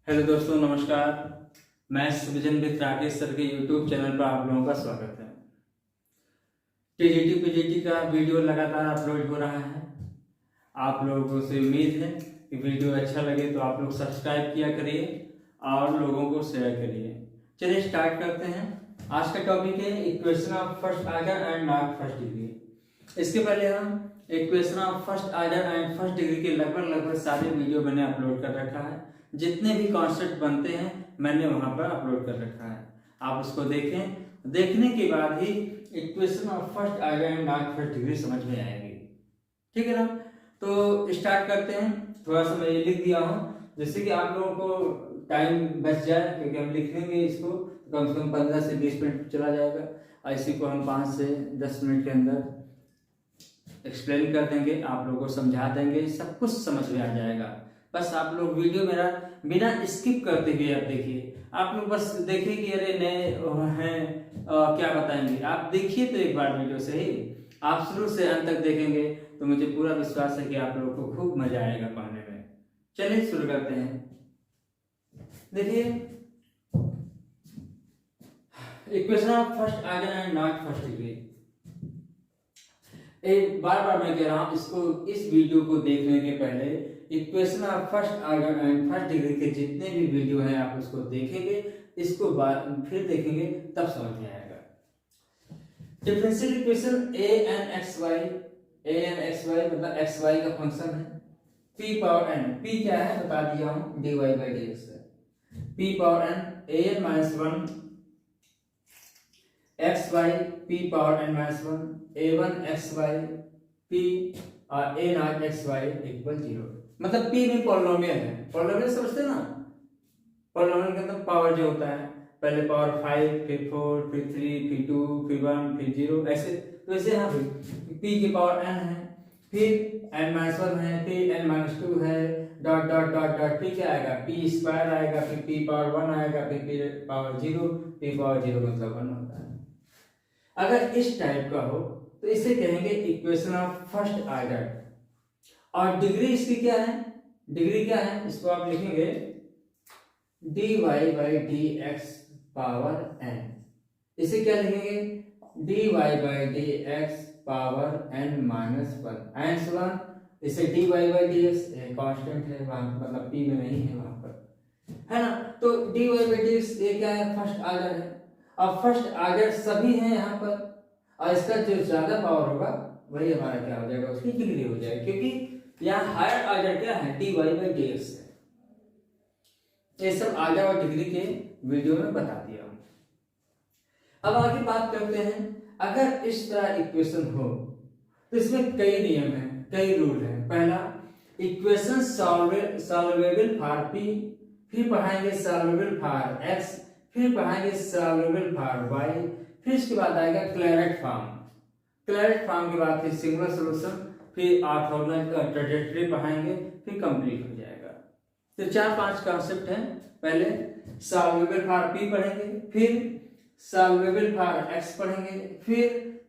Hello दोस्तों, नमस्कार। मैं सृजन विद राकेश सर के यूट्यूब चैनल पर आप लोगों का स्वागत है। टीजीटी पीजीटी का वीडियो लगातार अपलोड हो रहा है। आप लोगों से उम्मीद है कि वीडियो अच्छा लगे तो आप लोग सब्सक्राइब किया करिए और लोगों को शेयर करिए। चलिए स्टार्ट करते हैं। आज का टॉपिक है equation of first order and not first degree. इसके पहले हम equation of first order and first degree के लगभग सारे वीडियो मैंने अपलोड कर रखा है। जितने भी कॉन्सेप्ट बनते हैं मैंने वहां पर अपलोड कर रखा है, आप उसको देखें। देखने के बाद ही equation of first order and not first degree समझ में आएगी। ठीक है ना? तो स्टार्ट करते हैं। थोड़ा सा मैं ये लिख दिया हूँ जिससे कि आप लोगों को टाइम बच जाए, क्योंकि हम लिखेंगे इसको तो कम से कम 15 से 20 मिनट चला जाएगा। इसी को हम 5 से 10 मिनट के अंदर एक्सप्लेन कर देंगे, आप लोगों को समझा देंगे, सब कुछ समझ में आ जाएगा। बस आप लोग वीडियो मेरा बिना स्किप करते हुए आप देखिए। आप लोग बस देखिए कि अरे नए हैं क्या बताएंगे। आप देखिए तो एक बार वीडियो से ही आप शुरू से अंत तक देखेंगे तो मुझे पूरा विश्वास है कि आप लोगों को खूब मजा आएगा पढ़ने में। चलिए शुरू करते हैं। देखिए, equation of first order and not first degree. एक बार मैं कह रहा हूं, इसको इस वीडियो को देखने के पहले equation of first order and first degree के जितने भी वीडियो हैं आप उसको देखेंगे, इसको बाद फिर देखेंगे तब समझ में आएगा। Differential equation a n x y मतलब x y का फंक्शन है p पावर n। p क्या है बता दिया हूं, dy by dx है। p power n a n - 1 x y p power n - 1 a1 x y p और a naught x y equal 0। मतलब p में पॉलिनोमियल है। पॉलिनोमियल समझते हैं ना? पॉलिनोमियल के अंदर पावर जो होता है, पहले पावर 5, फिर 4, फिर 3, फिर 2, फिर 1, फिर 0, ऐसे। तो ऐसे यहाँ पे p की पावर n है, फिर n - 1 है, फिर n - 2 है, डॉट डॉट डॉट डॉट, फिर क्या आएगा p स्क्वायर आएगा, फिर p पावर 1 आएगा, फिर p पावर 0, p पावर 0 मतलब 1 होता है। अगर इस टाइप का हो तो इसे कहेंगे इक्वेशन ऑफ फर्स्ट ऑर्डर। और डिग्री इसकी क्या है? डिग्री क्या है? इसको आप लिखेंगे dy by dx power n। इसे क्या लिखेंगे? dy by dx power n - 1 इसे dy by dx कांस्टेंट है वहां, मतलब p में नहीं है वहां पर, है ना? तो dy by dx ये क्या है? फर्स्ट ऑर्डर है। अब फर्स्ट ऑर्डर सभी हैं यहाँ पर, और इसका जो ज्यादा पावर होगा वही हमारा क्या हो जाएगा, उसकी डिग्री हो जाएगी, क्योंकि यहाँ हायर ऑर्डर क्या है? dy by dx है। ये सब ऑर्डर और डिग्री के वीडियो में बता दिया हूं। अब आगे बात करते हैं। अगर इस तरह इक्वेशन हो तो इसमें कई नियम हैं, कई रूल हैं। पहला, इक्वेशन सॉल्वेबल फॉर p, फिर पढ़ाएंगे सॉल्वेबल फॉर x, फिर पढ़ाएंगे सॉल्वेबल फॉर y, फिर इसके बाद आएगा क्लैरेट फॉर्म। क्लैरेट फॉर्म के बाद फिर सिंगुलर सॉल्यूशन, फिर ऑर्थोगोनल ट्रेजेक्टरी पढ़ाएंगे, फिर कंप्लीट हो जाएगा। तो 4-5 कॉन्सेप्ट हैं। पहले सॉल्वेबल फॉर p पढ़ेंगे, फिर सॉल्वेबल फॉर x पढ़ेंगे, फिर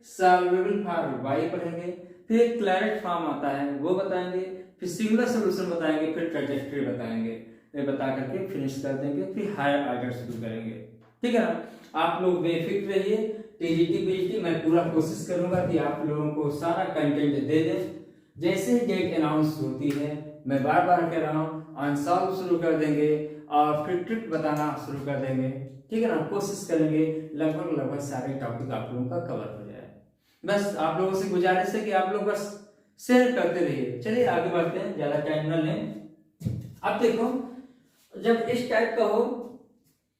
सॉल्वेबल फॉर y पढ़ेंगे, फिर क्लैरेट फॉर्म आता है वो बताएंगे, फिर सिंगुलर सॉल्यूशन बताएंगे, फिर ट्रेजेक्टरी बताएंगे। ये बता करके फिनिश कर देंगे, फिर हायर ऑर्डर शुरू करेंगे। ठीक है ना? आप लोग बेफिक्र रहिए। टीजीटी पीजीटी मैं पूरा कोशिश करूंगा कि आप लोगों को सारा कंटेंट दे दें। जैसे ही डेट अनाउंस होती है, मैं बार बार कह रहा हूँ, अनसॉल्व शुरू कर देंगे और फिर ट्रिक बताना शुरू कर देंगे। ठीक है ना? कोशिश करेंगे लगभग सारे टॉपिक आप लोगों का कवर हो जाए। बस आप लोगों से गुजारिश है कि आप लोग बस शेयर करते रहिए। चलिए आगे बढ़ते हैं, ज्यादा टाइम न लें। अब देखो, जब इस टाइप का हो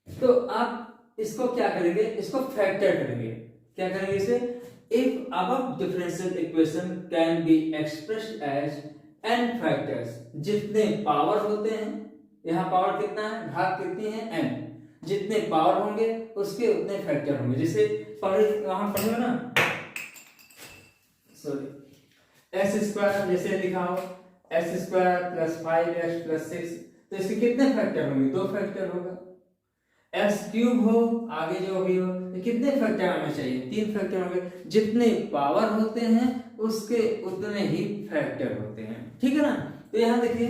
तो आप इसको क्या करेंगे? इसको फैक्टर करेंगे। क्या करेंगे इसे? If above differential equation can be expressed as n factors. जितने पावर होते हैं, यहाँ पावर कितना है, घात कितनी है, n, जितने पावर होंगे उसके उतने फैक्टर होंगे। जैसे वहां पढ़े ना, सॉरी, s स्क्वायर जैसे लिखा हो, s square plus 5x plus 6, तो इसके कितने फैक्टर होंगे? 2 फैक्टर होगा। एक्स क्यूब हो, आगे जो भी हो, तो कितने फैक्टर आने चाहिए? 3 फैक्टर होंगे। जितने पावर होते हैं उसके उतने ही फैक्टर होते हैं। ठीक है ना? तो यहां देखिए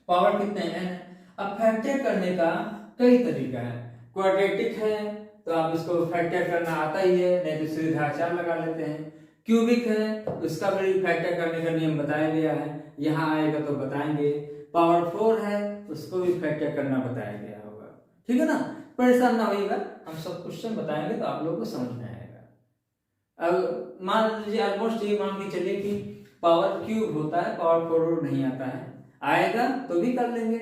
पावर कितने n है। अब फैक्टर करने का कई तरीका है। क्वाड्रेटिक है तो आप इसको फैक्टर करना आता ही है, नहीं तो सीधे धारचार लगा लेते हैं। क्यूबिक है तो उसका भी फैक्टर करने का नियम बताया गया है, यहाँ आएगा तो बताएंगे। पावर 4 है उसको भी फैक्टर करना बताया गया होगा, ठीक है ना। परेशान ना होइएगा, हम सब क्वेश्चन बताएंगे तो आप लोगों को समझ में आएगा। अब मान लीजिए ऑलमोस्ट ये मान के चलिए कि पावर क्यूब होता है, पावर 4 नहीं आता है, आएगा तो भी कर लेंगे,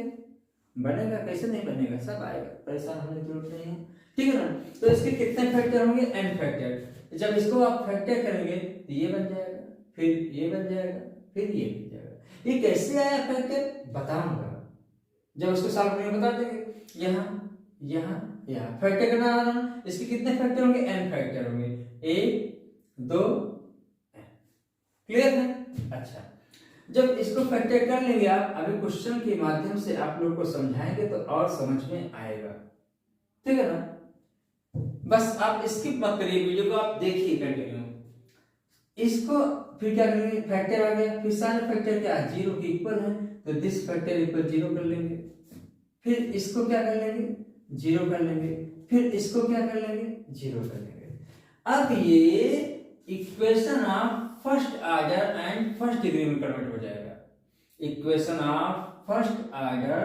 बनेगा कैसे नहीं बनेगा, सब आएगा, परेशान होने की जरूरत नहीं है, ठीक है ना। तो इसके कितने फैक्टर होंगे, n फैक्टर। जब इसको आप फैक्टर करेंगे तो ये बन जाएगा, फिर ये बन जाएगा, फिर ये बन जाएगा। ये कैसे आया फैक्टर बताऊंगा, जब उसको सॉल्व करेंगे बता देंगे। यहाँ यहाँ यहाँ फैक्टर करना आ रहा है, इसके कितने फैक्टर होंगे, n फैक्टर होंगे, 1 2 क्लियर है। अच्छा, जब इसको फैक्टर कर लेंगे आप, अभी क्वेश्चन के माध्यम से आप लोग को समझाएंगे तो और समझ में आएगा, ठीक है ना। बस आप स्किप मत करिए, वीडियो को आप देखिए कंटिन्यू। इसको फिर क्या करेंगे, फैक्टर आ गया, फिर सारे फैक्टर क्या है, 0 के इक्वल है, तो दिस फैक्टर इक्वल 0 कर लेंगे। फिर इसको क्या कर लेंगे, 0 कर लेंगे। फिर इसको क्या कर लेंगे, 0 कर लेंगे। अब ये equation of first order and first degree में कन्वर्ट हो जाएगा। Equation of first order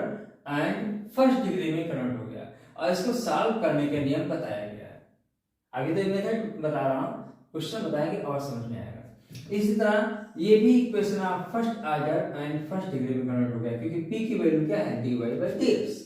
and first degree में कन्वर्ट हो गया, और इसको सॉल्व करने के नियम बताया गया है। आगे तो मेथड बता रहा हूं, क्वेश्चन बताएंगे और समझ में आएगा। इसी तरह ये भी equation of first order and first degree में कन्वर्ट हो गया, क्योंकि p की वैल्यू क्या है, dy/dx।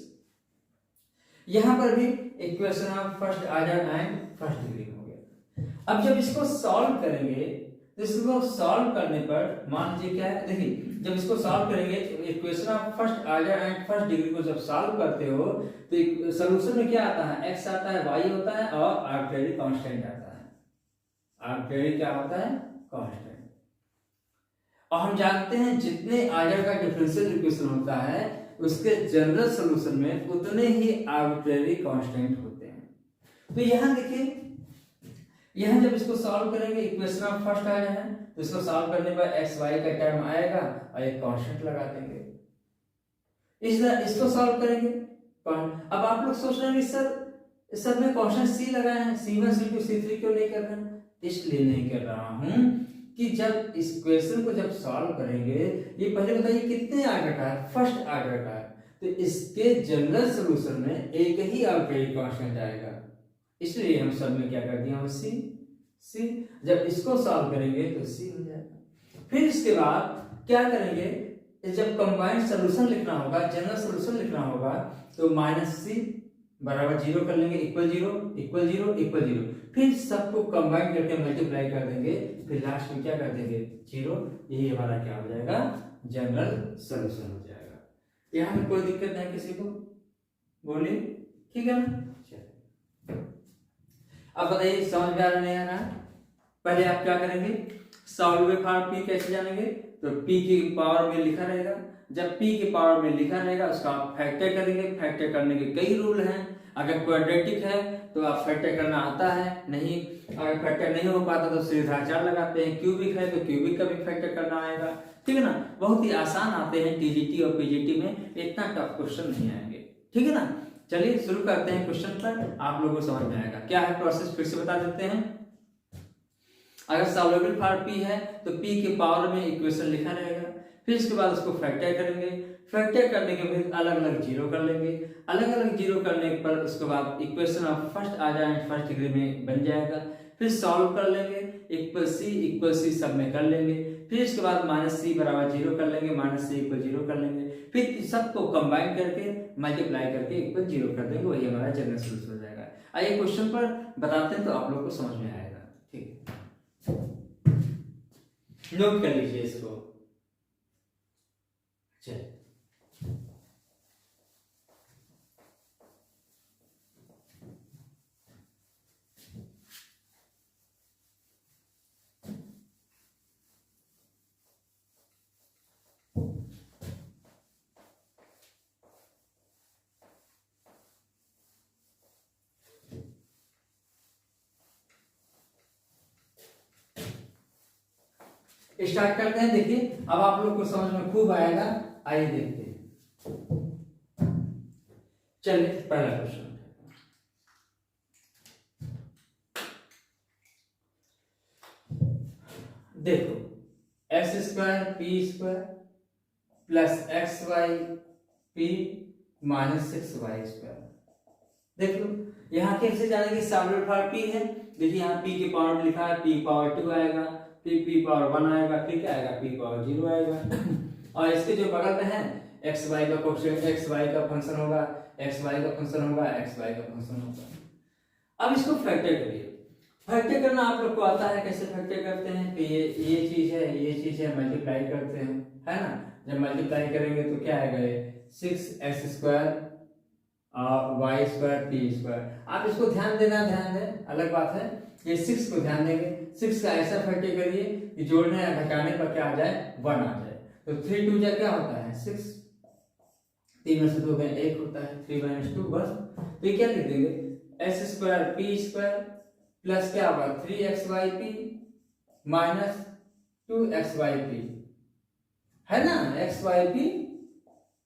यहां पर भी equation of first order and first degree में हो गया। अब जब इसको सॉल्व करेंगे तो इसको सॉल्व करने पर मान लीजिए क्या है, देखिए जब इसको सॉल्व करेंगे equation of first order and first degree को जब सॉल्व करते हो तो सॉल्यूशन में क्या आता है, x आता है, y होता है और आर्बिट्रेरी कांस्टेंट आता है। आर्बिट्रेरी क्या होता है, कांस्टेंट। और हम जानते हैं जितने ऑर्डर का डिफरेंशियल इक्वेशन होता है उसके जनरल सॉल्यूशन में उतने ही आर्बिट्रेरी कांस्टेंट होते हैं। तो यहां देखिए, यहां जब इसको सॉल्व करेंगे इक्वेशन ऑफ फर्स्ट ऑर्डर है तो इसको सॉल्व करने पर x y का टर्म आएगा और एक कांस्टेंट लगा देंगे। इस तरह इसको सॉल्व करेंगे। अब आप लोग सोच रहे हैं सर सब में कांस्टेंट c लगाए हैं, c1 c2 c3 क्यों नहीं कर रहे हैं? इसलिए नहीं कर रहा हूं कि जब इस क्वेश्चन को जब सॉल्व करेंगे, ये पहले बताइए कितने ऑर्डर का है, फर्स्ट ऑर्डर का है, तो इसके जनरल सॉल्यूशन में एक ही आर्बिट्रेरी कांस्टेंट आएगा, इसलिए हम सब में क्या कर दिया, c। जब इसको सॉल्व करेंगे तो c हो जाएगा। फिर इसके बाद क्या करेंगे, जब कंबाइंड सॉल्यूशन लिखना होगा, जनरल सॉल्यूशन लिखना होगा, तो -c बराबर 0 कर लेंगे, इक्वल 0 इक्वल 0 इक्वल 0। फिर सबको कंबाइन करके मल्टीप्लाई कर देंगे, फिर लास्ट में क्या कर देंगे, 0। यही हमारा क्या हो जाएगा, जनरल सॉल्यूशन हो जाएगा। यहाँ में कोई दिक्कत नहीं किसी को, बोलिए, ठीक है ना। अब बताइए समझ में आ रहा नहीं आ रहा। पहले आप क्या करेंगे, सॉल्व फॉर p कैसे जानेंगे, तो p की पावर में लिखा रहेगा, जब p की पावर में लिखा रहेगा उसका आप फैक्टर करेंगे। फैक्टर करने के कई रूल हैं, अगर क्वाड्रेटिक है तो आप फैक्टर करना आता है, नहीं अगर फैक्टर नहीं हो पाता तो सीधाचार लगाते हैं। क्यूबिक है तो क्यूबिक का भी फैक्टर करना आएगा, ठीक है ना। बहुत ही आसान आते हैं टीजीटी और पीजीटी में, इतना टफ क्वेश्चन नहीं आएंगे, ठीक है ना। चलिए शुरू करते हैं क्वेश्चन पर, आप लोगों को समझ में आएगा। क्या है प्रोसेस फिर से बता देते हैं। अगर सॉल्वेबल फॉर p है तो p के पावर में इक्वेशन लिखा रहेगा, फिर इसके बाद उसको फैक्टर करेंगे। फैक्टर करने के बाद अलग अलग जीरो कर लेंगे, अलग अलग जीरो करने पर उसके बाद equation of first order and first degree में बन जाएगा। फिर सॉल्व कर लेंगे, इक्वल सी सब में कर लेंगे। फिर इसके बाद -c बराबर 0 कर लेंगे, -c इक्वल 0 कर लेंगे। फिर सबको कंबाइन करके मल्टीप्लाई करके इक्वल 0 कर देंगे, वही हमारा जनरल सॉल्यूशन हो जाएगा। आइए क्वेश्चन पर बताते हैं तो आप लोग को समझ में आएगा, ठीक है। नोट कर लीजिए इसको। चलिए स्टार्ट करते हैं। देखिए अब आप लोग को समझ में खूब आएगा, आइए देखते हैं। चलिए पहला क्वेश्चन देखो, x square p square plus x y p minus 6y square. देख लो यहाँ कैसे जाने की सॉल्यूट फॉर पी है। देखिए यहाँ पी के पावर लिखा है, पी पावर 2 आएगा, फिर पी पावर 1 आएगा, फिर क्या आएगा, पी पावर 0 आएगा। और इसके जो बगल में है एक्स वाई का कोएफिशिएंट, एक्स वाई का फंक्शन होगा, एक्स वाई का फंक्शन होगा, एक्स वाई का फंक्शन होगा। अब इसको फैक्टर करिए। फैक्टर करना आप लोग को आता है, कैसे फैक्टर करते हैं कि ये चीज है, ये चीज है, मल्टीप्लाई करते हैं, है ना। जब मल्टीप्लाई करेंगे तो क्या आएगा, 6x square y square p square. आप इसको ध्यान देना, ध्यान दें, अलग बात है। ये 6 को ध्यान देंगे, 6 का ऐसा फैक्टर करिए कि जोड़ने या घटाने पर क्या आ जाए, 1 आ जाए। तो 3 2 क्या होता है 6, 3 में से 2 गए 1 होता है, 3 - 2 बस। तो ये क्या लिख देंगे, x square p square plus क्या होगा 3xyp माइनस 2xyp, है ना। xyp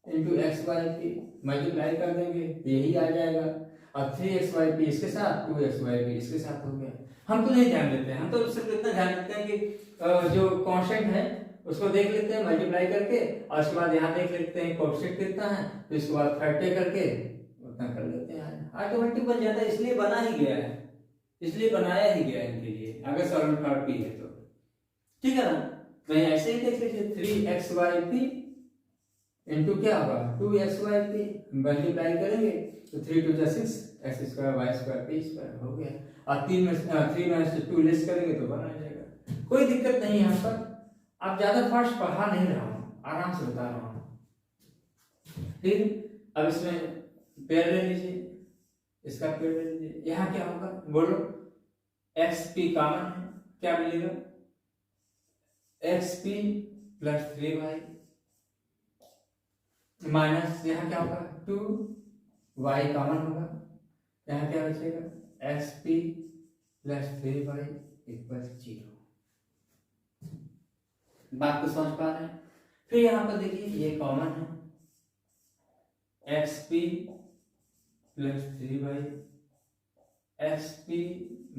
इंटू xyp मल्टीप्लाई कर देंगे यही आ जाएगा। और 3xyp इसके साथ 2xyp इसके साथ हो गया। हम तो नहीं ध्यान देते हैं, हम तो सिर्फ इतना ध्यान देते हैं कि जो कांस्टेंट है उसको देख लेते हैं मल्टीप्लाई करके, और उसके बाद यहाँ देख लेते हैं कोएफिशिएंट कितना है, तो इसके बाद फैक्टर करके उतना कर लेते हैं, ऑटोमेटिक बन जाता है। इसलिए बना ही गया है, इसलिए बनाया ही गया इनके लिए, अगर सॉल्यूट फॉर पी है तो ठीक है ना। मैं ऐसे ही देख लीजिए 3xyp इंटू क्या होगा 2xyp मल्टीप्लाई करेंगे तो 3 2 6 x square y square p square हो गया। और 3 में से 2 लेस करेंगे तो 1 आ जाएगा। कोई दिक्कत नहीं यहाँ पर। आप ज्यादा फास्ट पढ़ा नहीं रहा हूँ, आराम से बता रहा हूँ। फिर अब इसमें पेयर ले लीजिए, इसका पेड़ ले लीजिए। यहाँ क्या होगा बोलो, एक्स पी कॉमन है, क्या मिलेगा x P plus 3y minus यहाँ क्या होगा 2y कॉमन होगा, यहाँ क्या बचेगा x P plus 3y equal 0। बात को समझ पा रहे हैं। फिर यहाँ पर देखिए ये कॉमन है, x P plus 3y x P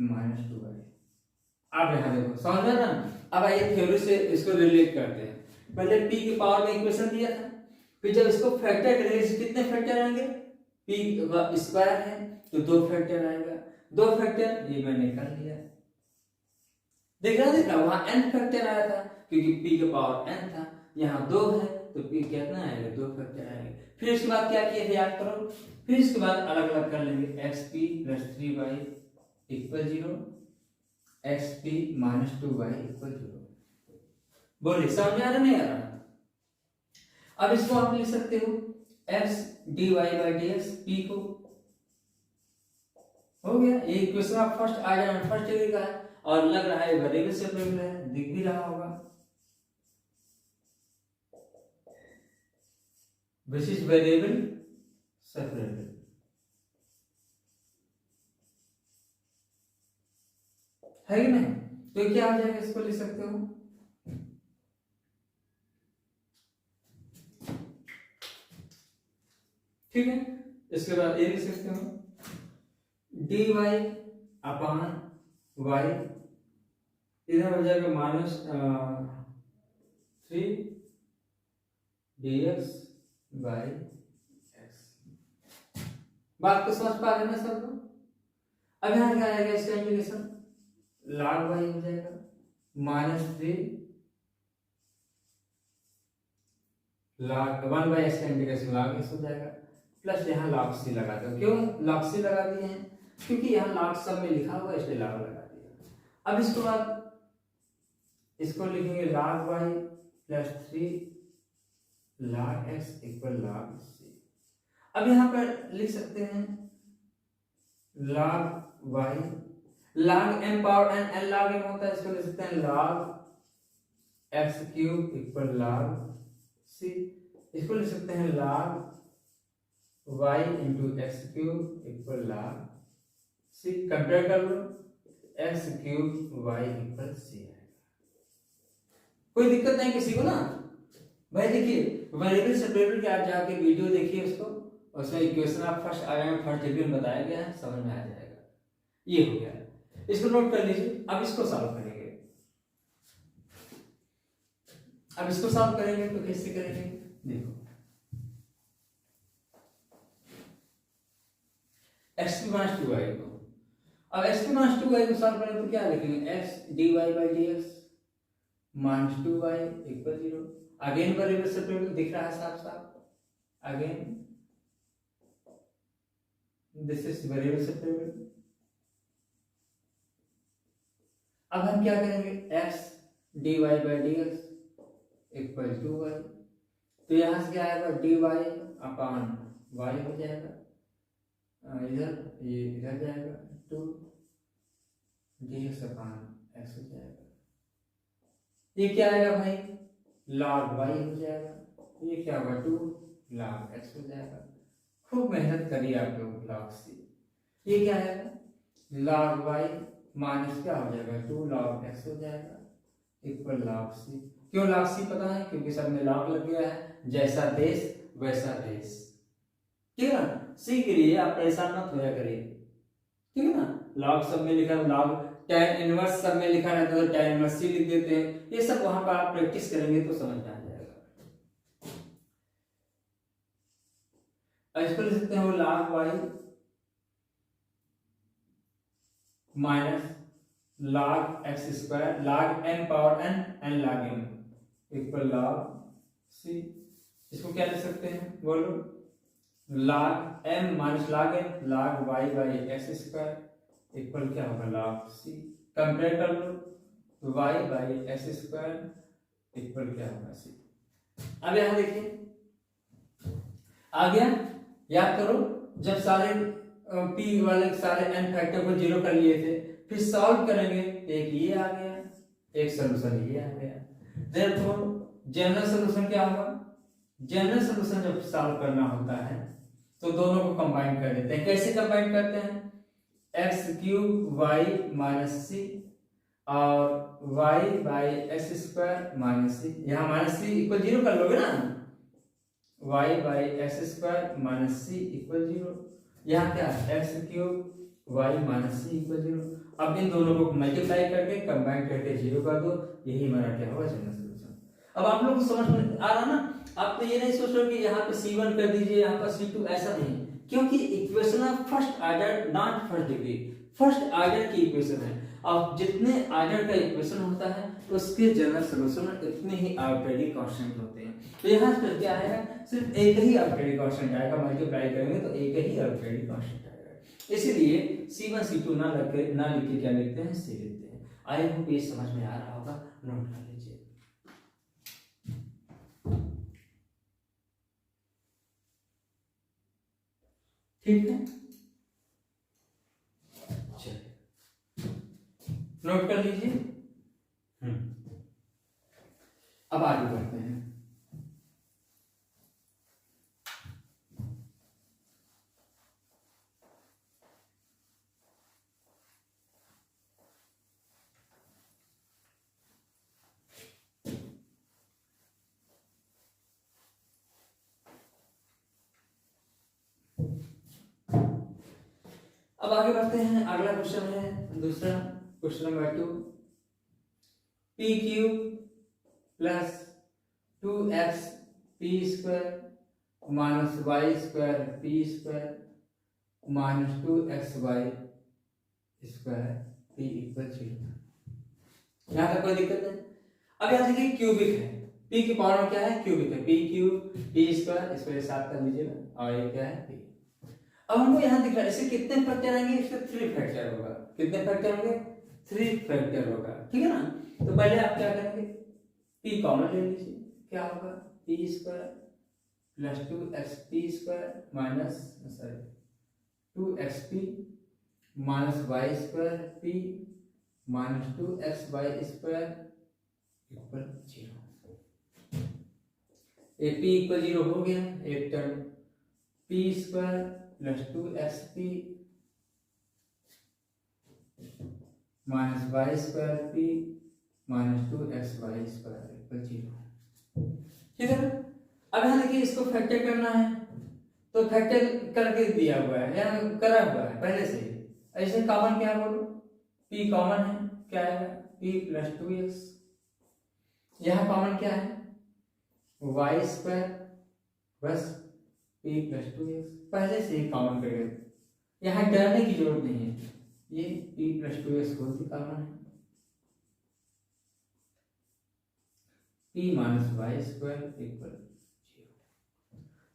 minus 2y। आप यहाँ देखो समझ रहे ना। अब आइए थ्योरी से इसको रिलेट करते हैं। पहले p के पावर में इक्वेशन दिया था, फिर जब इसको फैक्टर करेंगे कितने फैक्टर आएंगे, p स्क्वायर है तो 2 फैक्टर आएगा, 2 फैक्टर ये मैंने कर लिया। देख रहा वहां n फैक्टर आया था क्योंकि p का पावर n था, यहाँ 2 है तो p कितना आएगा 2 फैक्टर आएगा। फिर इसके बाद क्या किया याद करो, फिर इसके बाद अलग अलग कर लेंगे x P plus 3y equal 0, x P minus 2y equal 0। बोलिए समझ आ रहा नहीं आ रहा। अब इसको आप लिख सकते हो x dy by dx p को, हो गया। ये इक्वेशन आप फर्स्ट आ जाए, फर्स्ट डिग्री का है और लग रहा है वेरिएबल सेपरेबल है, दिख भी रहा होगा। This is variable separable. है कि नहीं, तो क्या आ जाएगा, इसको लिख सकते हो ठीक है। इसके बाद ये लिख सकते हो dy अपान y, इधर हो जाएगा माइनस 3 dx बाई x। बात को समझ पा रहे हैं ना सब लोग। अब यहाँ क्या आएगा इसका इंटीग्रेशन, log y हो जाएगा माइनस 3 log 1 बाई x का इंटीग्रेशन log x हो जाएगा, प्लस यहाँ log c लगा दो। क्यों log c लगा दिए हैं, क्योंकि यहाँ log सब में लिखा हुआ है इसलिए log लगा दिया। अब इसके बाद इसको लिखेंगे log y plus 3 log x equal log c। अब यहाँ पर लिख सकते हैं log y log m power n, n log m होता है, इसको लिख सकते हैं log x cube equal log c। इसको लिख सकते हैं log y into x cube equal log c। Compare कर लो, x cube y equal c आएगा। कोई दिक्कत नहीं किसी को ना। भाई देखिए वेरिएबल सेपरेबल के आप जाके वीडियो देखिए उसको, उसमें इक्वेशन ऑफ फर्स्ट आर्डर में फर्स्ट डिग्री में बताया गया है, समझ में आ जाएगा। ये हो गया, इसको नोट कर लीजिए। अब इसको सॉल्व करेंगे। अब इसको सॉल्व करेंगे तो कैसे करेंगे, देखो x माइनस 2y को, अब x माइनस 2y को सॉल्व करेंगे तो क्या लिखेंगे, x dy by dx minus 2y equal 0। Again variable separable दिख रहा है साफ साफ, again this is variable separable. अब हम क्या करेंगे, x dy by dx equal 2y, तो यहां से क्या आएगा, dy अपॉन y हो जाएगा, इधर ये इधर जाएगा 2 dx अपॉन x हो जाएगा। ये क्या आएगा भाई, log y हो जाएगा, ये क्या होगा 2 log x हो जाएगा। खूब मेहनत करिए आप लोग, log c, ये क्या आएगा log y माइनस क्या हो जाएगा 2 log x हो जाएगा इक्वल log c। क्यों log c पता है, क्योंकि सब में log लग गया है, जैसा देश वैसा देश, ठीक है ना। सी के लिए आप परेशान मत होया करिए, ठीक है ना। log सब में लिखा है, log tan इनवर्स सब में लिखा रहता है तो tan इनवर्स सी लिख देते हैं। ये सब वहां पर आप प्रैक्टिस करेंगे तो समझ में आ जाएगा। इसको लिख सकते हैं वो log y minus log x square log m power n n log m equal log c। इसको क्या लिख सकते हैं बोलो, log m minus log n log y by x square equal क्या होगा log c। कंपेयर कर लो, y by x square equal क्या होगा c। अब यहां देखिए आ गया, याद करो जब सारे p वाले सारे n फैक्टर को जीरो कर लिए थे, फिर सॉल्व करेंगे, एक ये आ गया, एक सोल्यूशन ये आ गया। देयरफॉर जनरल सोल्यूशन क्या होगा, जनरल सोल्यूशन जब सॉल्व करना होता है तो दोनों को कंबाइन कर देते हैं। कैसे कंबाइन करते हैं, x cube y minus c और y by x square minus c, यहाँ माइनस सी इक्वल 0 कर लोगे ना, y by x square minus c equal 0। यहाँ क्या है, x cube y minus c equal 0। अब इन दोनों को मल्टीप्लाई करके कंबाइन करके 0 कर दो, यही हमारा क्या होगा जनरल सोल्यूशन। अब आप लोग को समझ में आ रहा ना, आप तो ये नहीं सोच रहे कि यहाँ पे C1 कर दीजिए, यहाँ पर C2, ऐसा नहीं, क्योंकि equation of first order not first degree, first order की इक्वेशन है। अब जितने ऑर्डर का इक्वेशन होता है उसके जनरल सॉल्यूशन इतने ही आर्बिट्रेरी कांस्टेंट होते हैं। तो यहाँ पर क्या आएगा, सिर्फ एक ही आर्बिट्रेरी कांस्टेंट आएगा, मल्टीप्लाई करेंगे तो एक ही आर्बिट्रेरी कांस्टेंट आएगा। इसीलिए C1 C2 ना लिख के क्या लिखते हैं, C लिखते हैं। आई होप ये समझ में आ रहा होगा, नोट कर लीजिए। ठीक है, चलिए नोट कर लीजिए। अब आगे बढ़ते हैं। अब आगे बढ़ते हैं, अगला क्वेश्चन है दूसरा, question number 2, p cube plus 2x p square minus y square p square minus 2x y square p equal 0। यहाँ तक कोई दिक्कत है। अब यहाँ देखिए क्यूबिक है, p की पावर में क्या है, क्यूबिक है, p क्यूब p स्क्वायर, इसको ये साथ कर लीजिएगा और ये क्या है p। अब हमको यहाँ दिख रहा है, इससे कितने फैक्टर आएंगे, इससे 3 फैक्टर होगा। कितने फैक्टर होंगे, 3 फैक्टर होगा, ठीक है ना। तो पहले आप क्या करेंगे, p कॉमन ले लीजिए, क्या होगा p square plus 2xp square minus 2xp minus y square p minus 2xy square equal 0। एक p इक्वल 0 हो गया, एक term p square plus 2xp minus y square p minus 2xy square equal 0, ठीक है। अब यहाँ देखिए इसको फैक्टर करना है, तो फैक्टर करके दिया हुआ है या करा हुआ है पहले से ही। ऐसे कॉमन क्या बोलो, p कॉमन है, क्या आएगा p प्लस 2x। यहाँ कॉमन क्या है वाई स्क्वायर, बस p प्लस 2x पहले से ही कॉमन करके, यहाँ डरने की जरूरत नहीं है, ये p प्लस 2x होल भी कॉमन है, p minus y square equal 0।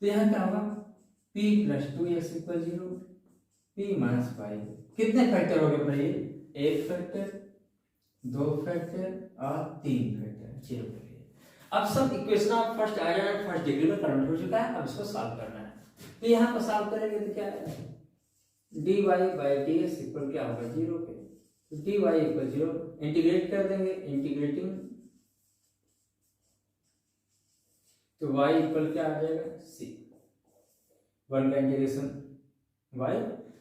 तो यहाँ क्या होगा p plus 2x equal 0, p minus y. कितने फैक्टर हो गए भाई, एक फैक्टर, दो फैक्टर और तीन फैक्टर, 0 के लिए। अब सब equation of first order first degree में कन्वर्ट हो चुका है, अब इसको सॉल्व करना है। तो यहाँ पर सॉल्व करेंगे तो क्या है dy by d x equal क्या होगा 0 के, तो dy इक्वल 0 इंटीग्रेट कर देंगे, इंटीग्रेटिंग तो y इक्वल क्या आ जाएगा c, 1 का इंटीग्रेशन y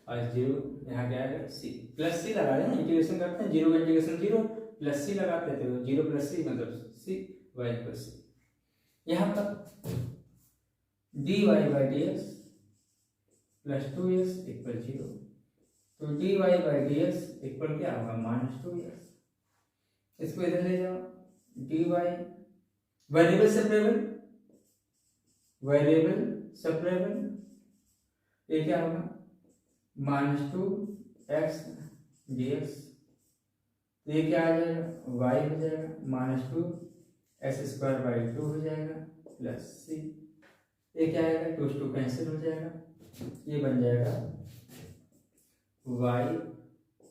और 0 यहाँ क्या आएगा c, प्लस c लगा देना, इंटीग्रेशन करते हैं 0 का इंटीग्रेशन 0 प्लस c लगाते हैं तो 0 प्लस c मतलब c, y इक्वल c। यहाँ पर dy by d x plus 2x equal 0, तो dy by d x equal क्या होगा माइनस 2x। इसको इधर ले जाओ, dy variable separable, variable separable, ये क्या होगा माइनस 2x dx, ये क्या आ जाएगा y हो जाएगा माइनस 2 x² बाई 2 हो जाएगा प्लस c, ये क्या आएगा 2 2 कैंसिल हो जाएगा, ये बन जाएगा y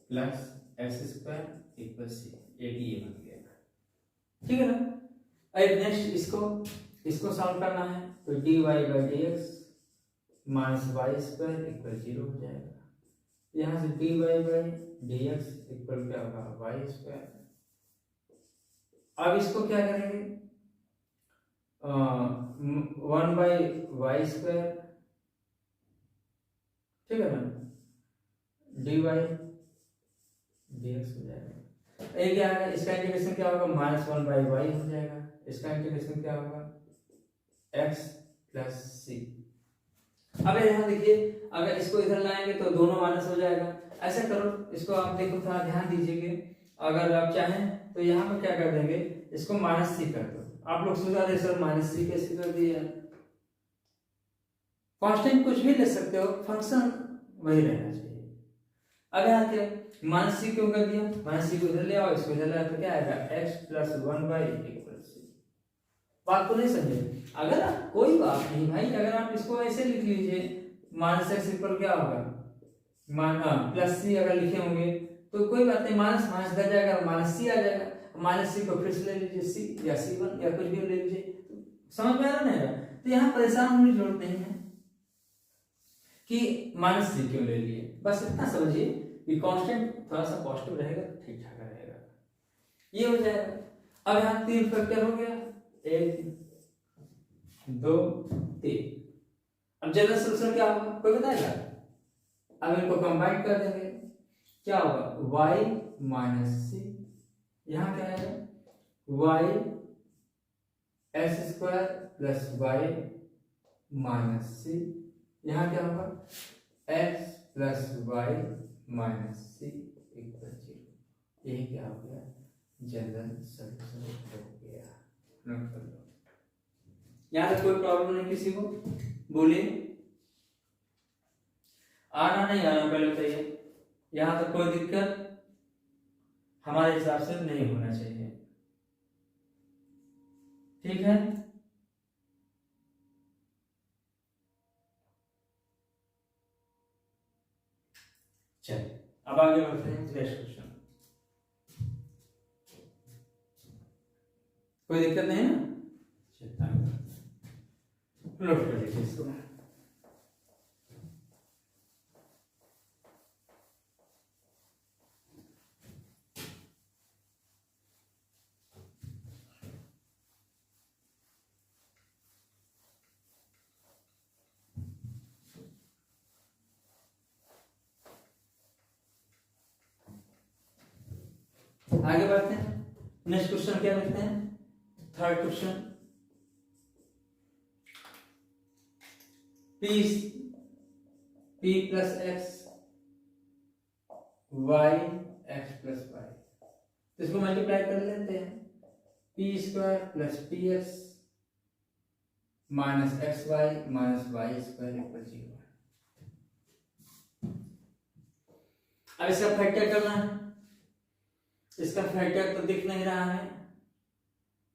plus x² equal c, ये बन गया, ठीक है ना। अब नेक्स्ट इसको सॉल्व करना है, तो dy by d x minus y square equal 0 हो जाएगा, यहाँ से dy by d x equal क्या होगा वाई स्क्वायर। अब इसको क्या करेंगे 1 बाई वाई स्क्वायर, ठीक है ना, dy डी एक्स हो जाएगा, ये क्या है इसका इंटीग्रेशन क्या होगा माइनस 1 बाई वाई हो जाएगा, इसका इंटीग्रेशन क्या होगा x प्लस सी। अब यहाँ देखिए अगर इसको इधर लाएंगे तो दोनों माइनस हो जाएगा, ऐसा करो इसको आप देखो थोड़ा ध्यान दीजिएगा, अगर आप चाहें तो यहाँ पर क्या कर देंगे इसको माइनस सी कर दो। आप लोग सोचा रहे सर माइनस सी कैसे कर दिया, कांस्टेंट कुछ भी ले सकते हो, फंक्शन वही रहना चाहिए। अब यहाँ क्या माइनस सी क्यों कर दिया, माइनस सी को इधर ले आओ, इसको इधर ले आओ तो क्या आएगा x plus 1 by equal c. बात को नहीं समझे, अगर आप कोई बात नहीं भाई, अगर आप इसको ऐसे लिख लीजिए माइनस एक्स इक्वल क्या होगा प्लस सी, अगर लिखे होंगे तो कोई बात नहीं, माइनस माइनस कर जाएगा माइनस सी आ जाएगा, माइनस सी को फिर से ले लीजिए सी या c1 या कुछ भी ले लीजिए, समझ में आ रहा है। तो यहाँ परेशान होने की जरूरत नहीं है कि माइनस सी क्यों ले लिए, बस इतना समझिए कि कांस्टेंट थोड़ा सा पॉजिटिव रहेगा ठीक ठाक रहेगा, ये हो जाएगा। अब यहाँ 3 फैक्टर हो गया, 1 2 3। अब जनरल सोल्यूशन क्या होगा कोई बताएगा, अब इनको कंबाइन कर देंगे क्या होगा y माइनस सी, यहाँ क्या है y x² plus y minus c, यहाँ क्या होगा x plus y minus c equal 0। यही क्या हो गया जनरल सोल्यूशन हो गया, नोट कर लो। यहाँ तक कोई प्रॉब्लम नहीं किसी को, बोलिए आना नहीं आना पहले बताइए, यहाँ तक कोई दिक्कत हमारे हिसाब से नहीं होना चाहिए, ठीक है। चलिए अब आगे बढ़ते हैं नेक्स्ट क्वेश्चन, कोई दिक्कत नहीं है ना, नोट कर लीजिए इसको। आगे बढ़ते हैं, नेक्स्ट क्वेश्चन क्या लिखते हैं, third question. P p plus x y x plus y, तो इसको मल्टीप्लाई कर लेते हैं। P square plus p x minus x y minus y square equal 0। अब इसका फैक्टर करना है। इसका फैक्टर तो दिख नहीं रहा है,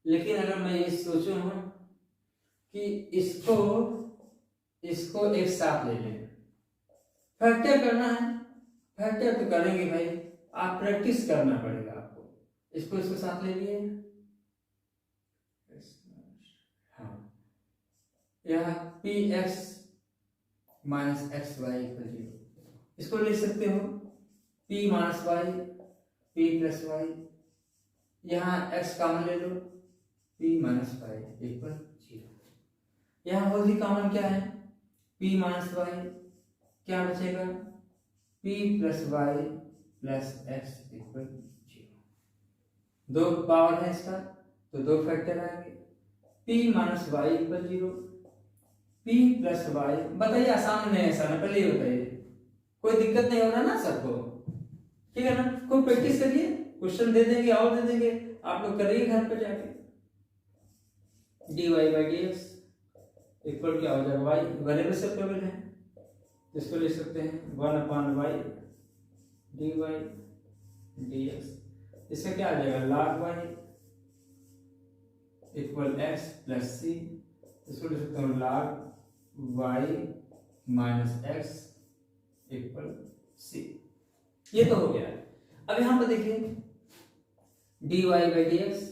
लेकिन अगर मैं ये सोचूं कि इसको एक साथ ले लें, फैक्टर करना है, फैक्टर तो करेंगे भाई, आप प्रैक्टिस करना पड़ेगा आपको। इसको साथ ले लिए, हाँ, यह p x minus x y equal 0, इसको ले सकते हो p minus y p plus y, यहाँ एक्स कॉमन ले लो, पी माइनस वाई इक्वल 0। यहाँ होल ही कॉमन क्या है, पी माइनस वाई, क्या बचेगा p plus y plus x equal 0। दो पावर है इसका, तो दो फैक्टर आएंगे। p minus y equal 0, p plus y, बताइए आसान नहीं आसान है, पहले ही बताइए, कोई दिक्कत नहीं हो रहा ना सबको, ठीक है ना। कोई प्रैक्टिस करिए, क्वेश्चन दे देंगे और दे देंगे, आप लोग करिए घर पे जाके। dy by d x equal क्या हो जाएगा, वाई वेरिएबल सेपरेबल है, इसको ले सकते हैं 1/y dy dx, इसका क्या आ जाएगा log y equal x plus c, इसको ले सकते हैं log y minus x equal c. ये तो हो गया। अब यहां पर देखिए dy by d x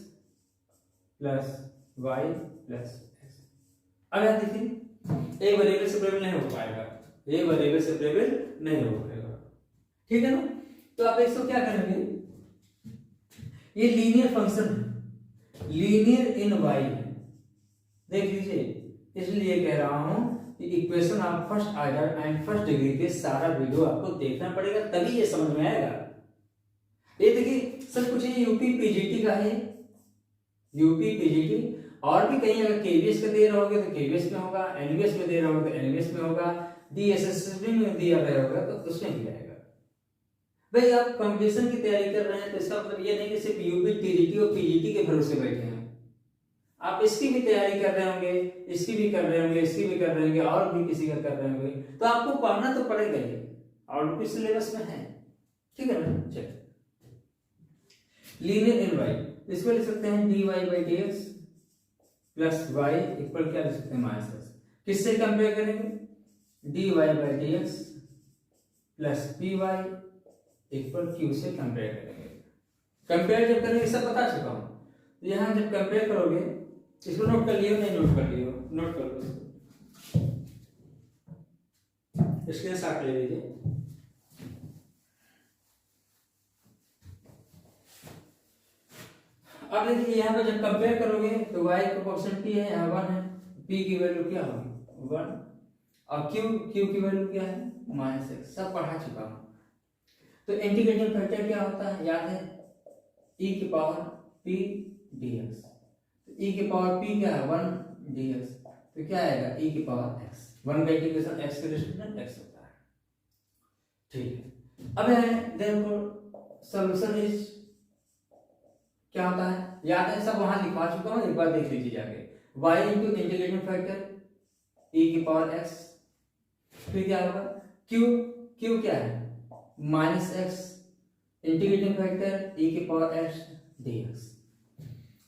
plus y plus x, अब यहां देखिए एक वेरिएबल सेपरेबल नहीं हो पाएगा, ये वेरिएबल सेपरेबल नहीं हो पाएगा, ठीक है ना। तो आप इसको क्या करेंगे, ये लीनियर फंक्शन है, लीनियर इन वाई है, देख लीजिए, इसलिए कह रहा हूं कि इक्वेशन आप first order and first degree के सारा वीडियो आपको देखना पड़ेगा, तभी ये समझ में आएगा। ये देखिए सब कुछ ये यूपी पीजीटी का है, यूपी पीजीटी, और भी कहीं अगर केवीएस का दे रहे होगे तो केवीएस में होगा, एनवीएस में दे रहे होगे तो एनवीएस में होगा, डीएसएसबी में दिया गया होगा तो उसमें भी आएगा। भाई आप कंपटीशन की तैयारी कर रहे हैं तो इसका मतलब ये नहीं कि सिर्फ यूपी टीजीटी और पीजीटी के भरोसे बैठे हैं, आप इसकी भी तैयारी कर रहे होंगे, इसकी भी कर रहे होंगे, इसकी भी कर रहे होंगे, और भी किसी का कर रहे होंगे, तो आपको पढ़ना तो पड़ेगा ही, और भी सिलेबस में है, ठीक है ना। चलिए लीनियर इन वाई, इसको लिख सकते हैं dy by d x plus y equal क्या लिख सकते हैं माइनस एक्स, किससे कंपेयर करेंगे, dy by d x plus p y equal q से कंपेयर करेंगे। कंपेयर जब करेंगे सब बता चुका हूं, तो यहां जब कंपेयर करोगे, इसको नोट कर लियो, नहीं नोट कर लियो, नोट कर लो, इसके साथ ले लीजिए। अब देखिए यहाँ पे जब कंपेयर करोगे तो y का कोएफिशिएंट p है, यहाँ 1 है, p की वैल्यू क्या होगी 1, और q की वैल्यू क्या है -x, सब पढ़ा चुका हूँ। तो इंटीग्रेटिंग फैक्टर क्या होता है, याद है e की पावर p dx, तो e की पावर p क्या है 1 dx, तो क्या आएगा e की पावर x, 1 का इंटीग्रेशन x के रिस्पेक्ट में x होता है, ठीक है। अब है देयरफॉर सॉल्यूशन इज क्या होता है, याद है सब वहां लिखवा चुका हूं, एक बार देख लीजिए जाके, y into integrating factor e की पावर x, फिर क्या होगा q क्या है -x इंटीग्रेटिंग फैक्टर e की पावर x dx।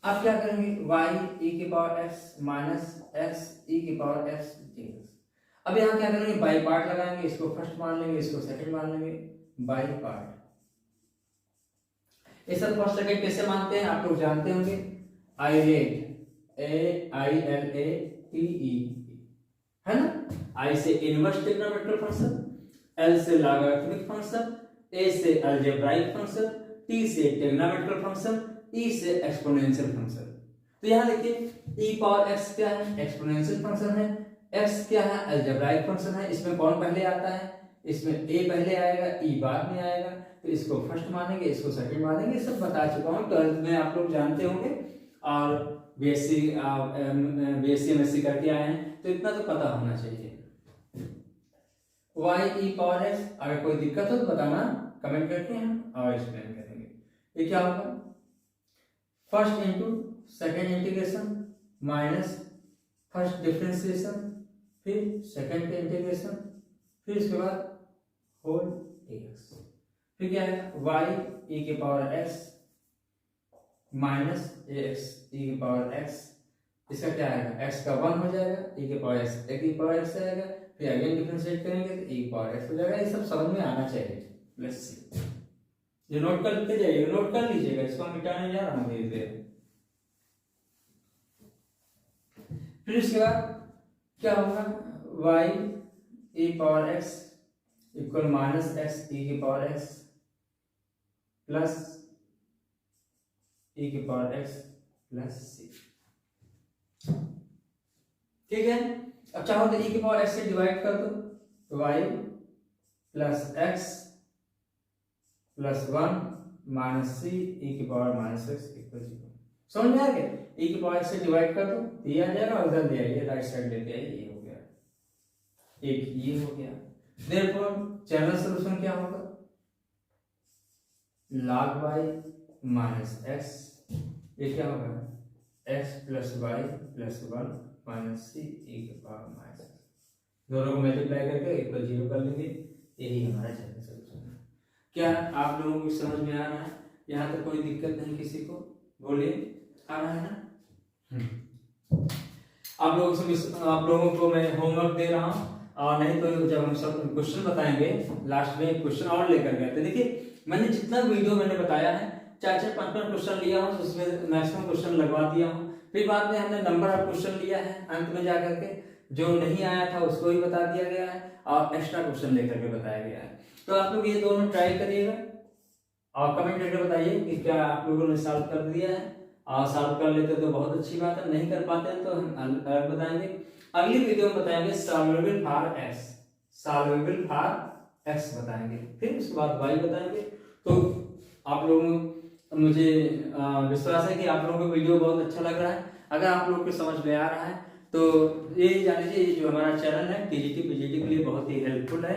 अब क्या करेंगे y e की power x minus x e की पावर x dx। अब यहाँ क्या करेंगे बाई पार्ट लगाएंगे, इसको फर्स्ट मान लेंगे, इसको सेकंड मान लेंगे, बाई पार्ट। ये सब फर्स्ट सेकंड कैसे मानते हैं आप लोग जानते होंगे, आइलेट AILATE है ना, I से इनवर्स ट्रिग्नोमेट्रिक फंक्शन, L से लॉगरिथमिक फंक्शन, A से अलजेब्राइक फंक्शन, T से ट्रिग्नोमेट्रिक फंक्शन, E से एक्सपोनेंशियल फंक्शन। तो यहाँ देखिए e पावर x क्या है एक्सपोनेंशियल फंक्शन है, x क्या है अलजेब्राइक फंक्शन है, इसमें कौन पहले आता है, इसमें a पहले आएगा e बाद में आएगा, तो इसको फर्स्ट मानेंगे, इसको सेकंड मानेंगे, सब बता चुका हूँ, 12th में आप लोग जानते होंगे, और बीएससी एमएससी करके आए हैं तो इतना तो पता होना चाहिए, वाई ई पावर एक्स। अगर कोई दिक्कत हो तो बताना कमेंट करके हम और एक्सप्लेन करेंगे। ये क्या होगा, first into second integration minus first differentiation, फिर सेकेंड इंटीग्रेशन, फिर इसके बाद होल एक्स, फिर क्या है वाई ई के पावर एक्स माइनस एक्स ई के पावर एक्स। इसका क्या आएगा, x का 1 हो जाएगा, e के पावर x e की पावर x आएगा, फिर अगेन डिफरेंशिएट करेंगे तो e की पावर x हो जाएगा। ये सब समझ में आना चाहिए। लेट्स सी, ये नोट करते जाइए, नोट कर लीजिएगा, इसको हम मिटाने जा रहा हूँ धीरे धीरे। फिर इसके बाद क्या होगा, y e power x equal minus x e की पावर x प्लस e की पावर x प्लस c। ठीक है, अब चाहो तो e की पावर x से डिवाइड कर दो, तो y plus x plus 1 minus c e की पावर माइनस x इक्वल 0। समझ में आ गया, e की पावर x से डिवाइड कर दो तो ये आ जाएगा, और उधर ले आइए, राइट साइड लेते आइए, ये हो गया, एक ये हो गया। देयरफॉर जनरल सॉल्यूशन क्या होगा, log y माइनस x, ये क्या होगा x plus y plus 1 minus c e की पावर माइनस x, दोनों को मल्टीप्लाई करके इक्वल 0 कर लेंगे। यही हमारा जनरल सॉल्यूशन है। क्या आप लोगों को समझ में आ रहा है, यहाँ तक कोई दिक्कत नहीं किसी को, बोलिए आ रहा है ना। आप लोगों को मैं होमवर्क दे रहा हूँ, और नहीं तो जब हम सब क्वेश्चन बताएंगे लास्ट में एक क्वेश्चन और लेकर गए थे। देखिए मैंने जितना वीडियो मैंने बताया है 4-4, 5-5 क्वेश्चन लिया हूँ, उसमें मैक्सिमम क्वेश्चन लगवा दिया हूँ। फिर बाद में हमने नंबर ऑफ क्वेश्चन लिया है, अंत में जाकर के जो नहीं आया था उसको भी बता दिया गया है, और एक्स्ट्रा क्वेश्चन लेकर के बताया गया है। तो आप लोग ये दोनों ट्राई करिएगा और कमेंट करके बताइए कि क्या आप लोगों ने सॉल्व कर दिया है, और सॉल्व कर लेते तो बहुत अच्छी बात है, नहीं कर पाते हैं तो हम अलग बताएंगे। अगली वीडियो में बताएंगे solvable for x, solvable for x बताएंगे, फिर उसके बाद वाई बताएंगे। तो आप लोगों, मुझे विश्वास है कि आप लोगों को वीडियो बहुत अच्छा लग रहा है। अगर आप लोगों को समझ में आ रहा है तो ये जान लीजिए, ये जो हमारा चैनल है टीजीटी पीजीटी के लिए बहुत ही हेल्पफुल है।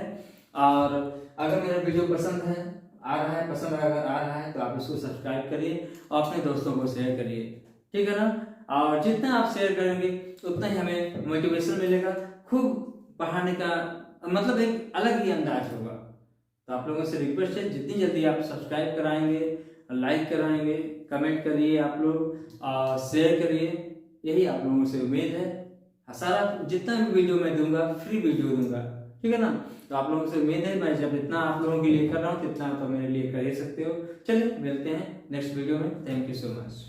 और अगर मेरा वीडियो पसंद है, आ रहा है, पसंद अगर आ रहा है तो आप इसको सब्सक्राइब करिए और अपने दोस्तों को शेयर करिए, ठीक है ना। और जितना आप शेयर करेंगे उतना ही हमें मोटिवेशन मिलेगा, खूब पढ़ाने का मतलब एक अलग ही अंदाज होगा। तो आप लोगों से रिक्वेस्ट है, जितनी जल्दी आप सब्सक्राइब कराएंगे, लाइक कराएंगे, कमेंट करिए आप लोग और शेयर करिए, यही आप लोगों से उम्मीद है। सारा जितना भी वीडियो मैं दूंगा फ्री वीडियो दूंगा, ठीक है ना। तो आप लोगों से उम्मीद है, मैं जब इतना आप लोगों के लिए कर रहा हूँ तितना तो मेरे लिए कर ही सकते हो। चलिए मिलते हैं नेक्स्ट वीडियो में, थैंक यू सो मच।